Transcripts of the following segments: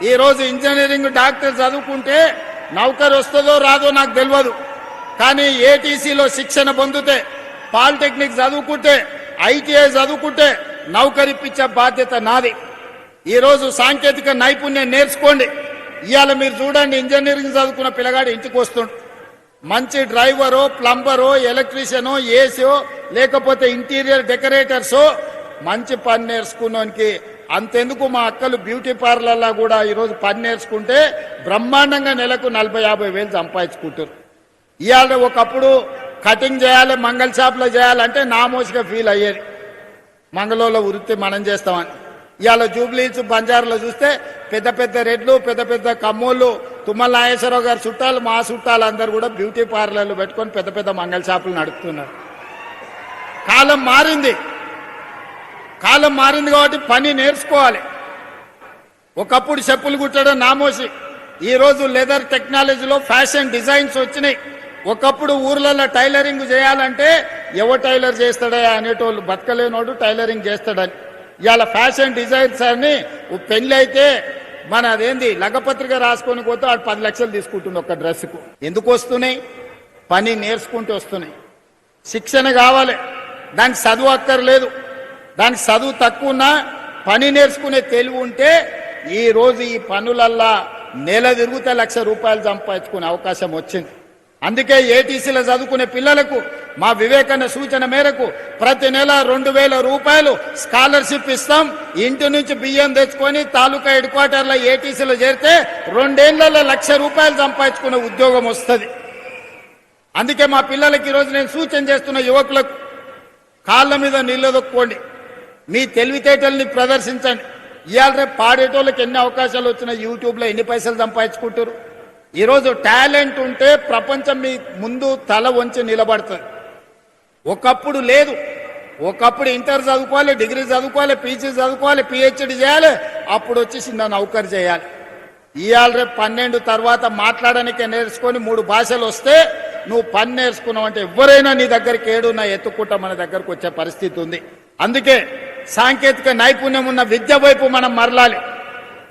ఈ రోజు engineering doctor చదువుకుంటే నౌకరు వస్తుందో రాదో నాకు తెలియదు, కానీ ఏటీసీలో శిక్షణ పొందితే, పాలిటెక్నిక్ చదువుకుంటే, ఐటీఐ చదువుకుంటే నౌకరిప్పించే బాధ్యత నాది. ఈరోజు సాంకేతిక నైపుణ్యం నేర్చుకోండి. ఇవాళ మీరు చూడండి, ఇంజనీరింగ్ చదువుకున్న పిల్లగాడు ఇంటికి వస్తుండు, మంచి డ్రైవరో, ప్లంబరో, ఎలక్ట్రీషియనో, ఏసీఓ, లేకపోతే ఇంటీరియర్ డెకరేటర్సో మంచి పని నేర్చుకున్నానికి అంతెందుకు మా అక్కలు బ్యూటీ పార్లర్లో కూడా ఈరోజు పని నేర్చుకుంటే బ్రహ్మాండంగా నెలకు 40-50 వేలు సంపాదించుకుంటారు. ఇవాళ ఒకప్పుడు కటింగ్ చేయాలి, మంగళ షాప్లో చేయాలంటే నామోషిగా ఫీల్ అయ్యేది, మంగళూరులో వృత్తి మనం చేస్తామని. ఇవాళ జూబ్లీస్ బంజార్లో చూస్తే పెద్ద పెద్ద రెడ్లు, పెద్ద పెద్ద కమ్మోళ్ళు, తుమ్మల నాగేశ్వరరావు గారి చుట్టాలు, మా చుట్టాలు అందరూ కూడా బ్యూటీ పార్లర్లు పెట్టుకొని పెద్ద పెద్ద మంగళ షాపులు నడుపుతున్నారు. కాలం మారింది, కాలం మారింది కాబట్టి పని నేర్చుకోవాలి. ఒకప్పుడు చెప్పులు కుట్టడం నామోసి, ఈరోజు లెదర్ టెక్నాలజీలో ఫ్యాషన్ డిజైన్స్ వచ్చినాయి. ఒకప్పుడు ఊర్లలో టైలరింగ్ చేయాలంటే ఎవరు టైలర్ చేస్తాడా అనేటోళ్ళు, బతకలేనోడు టైలరింగ్ చేస్తాడని. ఇవాళ ఫ్యాషన్ డిజైన్స్ అని పెళ్లి అయితే మన అదేంది లగ్గపత్రిక రాసుకొని పోతే వాడు 10 లక్షలు తీసుకుంటుంది ఒక డ్రెస్కు. ఎందుకు వస్తున్నాయి? పని నేర్చుకుంటూ వస్తున్నాయి. శిక్షణ కావాలి, దానికి చదువు అక్కర్లేదు. దానికి చదువు తక్కువ ఉన్నా పని నేర్చుకునే తెలివి ఉంటే ఈ రోజు ఈ పనులల్లా నెల తిరుగుతే ₹1,00,000 సంపాదించుకునే అవకాశం వచ్చింది. అందుకే ఏటీసీలో చదువుకునే పిల్లలకు మా వివేకన్న సూచన మేరకు ప్రతి నెల ₹2,000 స్కాలర్షిప్ ఇస్తాం. ఇంటి నుంచి బియ్యం తెచ్చుకొని తాలూకా హెడ్ క్వార్టర్లో ఏటీసీలో చేరితే 2 ఏళ్లలో ₹1,00,000 సంపాదించుకునే ఉద్యోగం వస్తుంది. అందుకే మా పిల్లలకి ఈరోజు నేను సూచన చేస్తున్న యువకులకు, కాళ్ళ మీద నిలదొక్కోండి, మీ తెలివితేటల్ని ప్రదర్శించండి. ఇవాళ రేపు పాడేటోళ్ళకి ఎన్ని అవకాశాలు వచ్చినా యూట్యూబ్లో ఎన్ని పైసలు సంపాదించుకుంటారు. ఈరోజు టాలెంట్ ఉంటే ప్రపంచం మీ ముందు తల వంచి నిలబడుతుంది. ఒకప్పుడు లేదు, ఒకప్పుడు ఇంటర్ చదువుకోవాలి, డిగ్రీ చదువుకోవాలి, పీజీ చదువుకోవాలి, పిహెచ్డి చేయాలి, అప్పుడు వచ్చి చిన్న నౌకరు చేయాలి. ఇవాళ రేపు 12 తర్వాత మాట్లాడడానికే నేర్చుకొని 3 భాషలు వస్తే నువ్వు పని నేర్చుకున్నావు అంటే ఎవరైనా నీ దగ్గరికి ఏడున్నా ఎత్తుకుంటా మన దగ్గరకు వచ్చే పరిస్థితి ఉంది. అందుకే సాంకేతిక నైపుణ్యం ఉన్న విద్య వైపు మనం మరలాలి.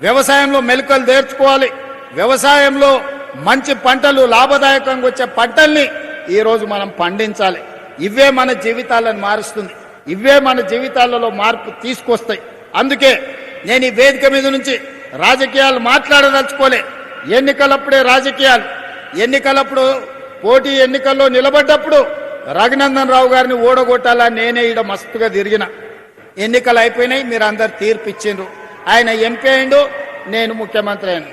వ్యవసాయంలో మెలకువలు నేర్చుకోవాలి. వ్యవసాయంలో మంచి పంటలు, లాభదాయకంగా వచ్చే పంటల్ని ఈరోజు మనం పండించాలి. ఇవే మన జీవితాలను మారుస్తుంది, ఇవే మన జీవితాలలో మార్పు తీసుకొస్తాయి. అందుకే నేను ఈ వేదిక మీద నుంచి రాజకీయాలు మాట్లాడదలుచుకోలే. ఎన్నికలప్పుడే రాజకీయాలు, ఎన్నికలప్పుడు పోటీ ఎన్నికల్లో నిలబడ్డప్పుడు రఘునందన్ రావు గారిని ఓడగొట్టాలని నేనే ఈడ మస్తుగా తిరిగిన. ఎన్నికలు అయిపోయినాయి, మీరు అందరు తీర్పు ఇచ్చిండ్రు. ఆయన ఎంపీ అయిండు, నేను ముఖ్యమంత్రి అయినా.